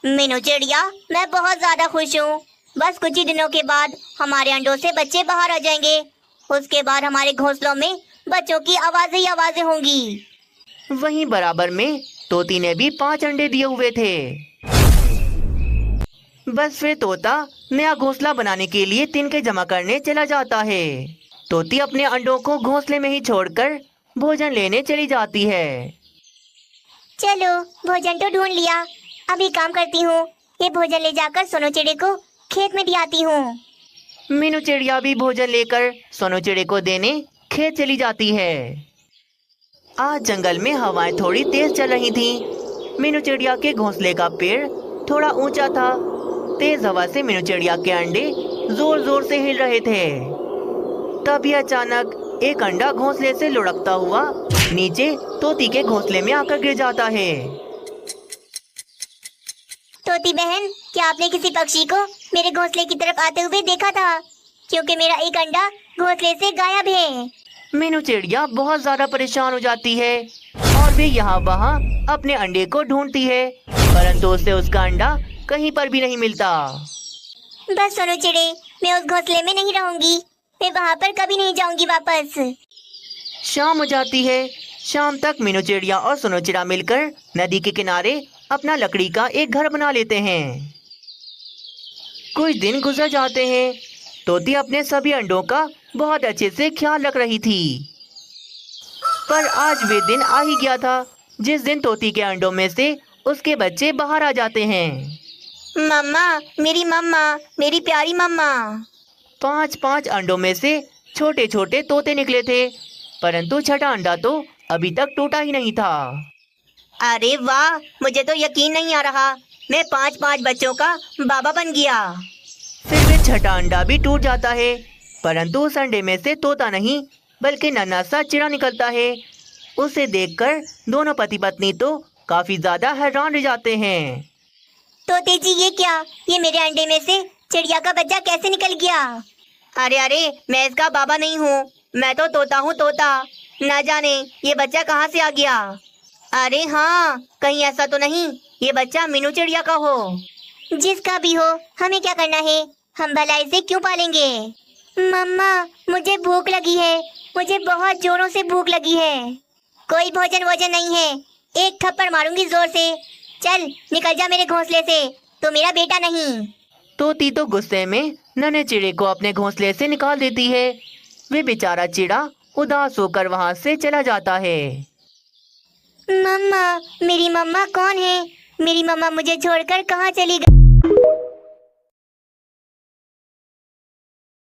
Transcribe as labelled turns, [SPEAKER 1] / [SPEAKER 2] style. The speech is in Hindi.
[SPEAKER 1] मीनू चिड़िया, मैं बहुत ज्यादा खुश हूँ। बस कुछ ही दिनों के बाद हमारे अंडों से बच्चे बाहर आ जाएंगे। उसके बाद हमारे घोंसलों में बच्चों की आवाजें ही आवाजें होंगी।
[SPEAKER 2] वहीं बराबर में तोती ने भी 5 अंडे दिए हुए थे। बस फिर तोता नया घोंसला बनाने के लिए तिनके जमा करने चला जाता है। तोती अपने अंडों को घोंसले में ही छोड़कर भोजन लेने चली जाती है।
[SPEAKER 1] चलो, भोजन तो ढूंढ लिया। अभी काम करती हूँ। ये भोजन ले जाकर सोनू चिड़े को खेत में आती हूँ।
[SPEAKER 2] मीनू चिड़िया भी भोजन लेकर सोनू चिड़े को देने खेत चली जाती है। आज जंगल में हवाएं थोड़ी तेज चल रही थीं। मीनू चिड़िया के घोंसले का पेड़ थोड़ा ऊंचा था। तेज हवा से मीनू चिड़िया के अंडे जोर जोर से हिल रहे थे। तभी अचानक एक अंडा घोंसले से लुढ़कता हुआ नीचे तोती के घोंसले में आकर गिर जाता है।
[SPEAKER 1] तोती बहन, क्या आपने किसी पक्षी को मेरे घोंसले की तरफ आते हुए देखा था? क्योंकि मेरा एक अंडा घोंसले से गायब है।
[SPEAKER 2] मीनू चिड़िया बहुत ज्यादा परेशान हो जाती है और भी यहाँ वहाँ अपने अंडे को ढूंढती है, परंतु उसे उसका अंडा कहीं पर भी नहीं मिलता।
[SPEAKER 1] बस सोनू चिड़े, मैं उस घोंसले में नहीं रहूंगी। मैं वहाँ पर कभी नहीं जाऊंगी वापस।
[SPEAKER 2] शाम हो जाती है। शाम तक मीनू चिड़िया और सोनू चिड़ा मिलकर नदी के किनारे अपना लकड़ी का एक घर बना लेते हैं। कुछ दिन गुजर जाते हैं। तोती अपने सभी अंडों का बहुत अच्छे से ख्याल रख रही थी, पर आज वे दिन आ ही गया था जिस दिन तोती के अंडों में से उसके बच्चे बाहर आ जाते हैं।
[SPEAKER 1] मम्मा, मेरी मम्मा, मेरी प्यारी मम्मा।
[SPEAKER 2] 5-5 अंडों में से छोटे छोटे तोते निकले थे, परंतु छठा अंडा तो अभी तक टूटा ही नहीं था।
[SPEAKER 1] अरे वाह, मुझे तो यकीन नहीं आ रहा। मैं 5-5 बच्चों का बाबा बन गया।
[SPEAKER 2] फिर वे छठा अंडा भी टूट जाता है, परंतु उस अंडे में से तोता नहीं बल्कि नन्हा सा चिड़ा निकलता है। उसे देखकर दोनों पति पत्नी तो काफी ज्यादा हैरान रह जाते हैं।
[SPEAKER 1] तोते जी, ये क्या? ये मेरे अंडे में से चिड़िया का बच्चा कैसे निकल गया? अरे, मैं इसका बाबा नहीं हूँ। मैं तो तोता हूँ, तोता। ना जाने ये बच्चा कहाँ से आ गया। अरे हाँ, कहीं ऐसा तो नहीं ये बच्चा मीनू चिड़िया का हो? जिसका भी हो, हमें क्या करना है? हम भला इसे क्यों पालेंगे? मम्मा, मुझे भूख लगी है। मुझे बहुत जोरों से भूख लगी है। कोई भोजन वोजन नहीं है। एक थप्पड़ मारूंगी जोर से। चल निकल जा मेरे घोंसले से, तो मेरा बेटा नहीं।
[SPEAKER 2] तोती तो गुस्से में नन्हे चिड़े को अपने घोंसले से निकाल देती है। वे बेचारा चिड़ा उदास होकर वहां से चला जाता है।
[SPEAKER 1] मम्मा, मेरी मम्मा कौन है? मेरी मम्मा मुझे छोड़कर कहाँ चली गई?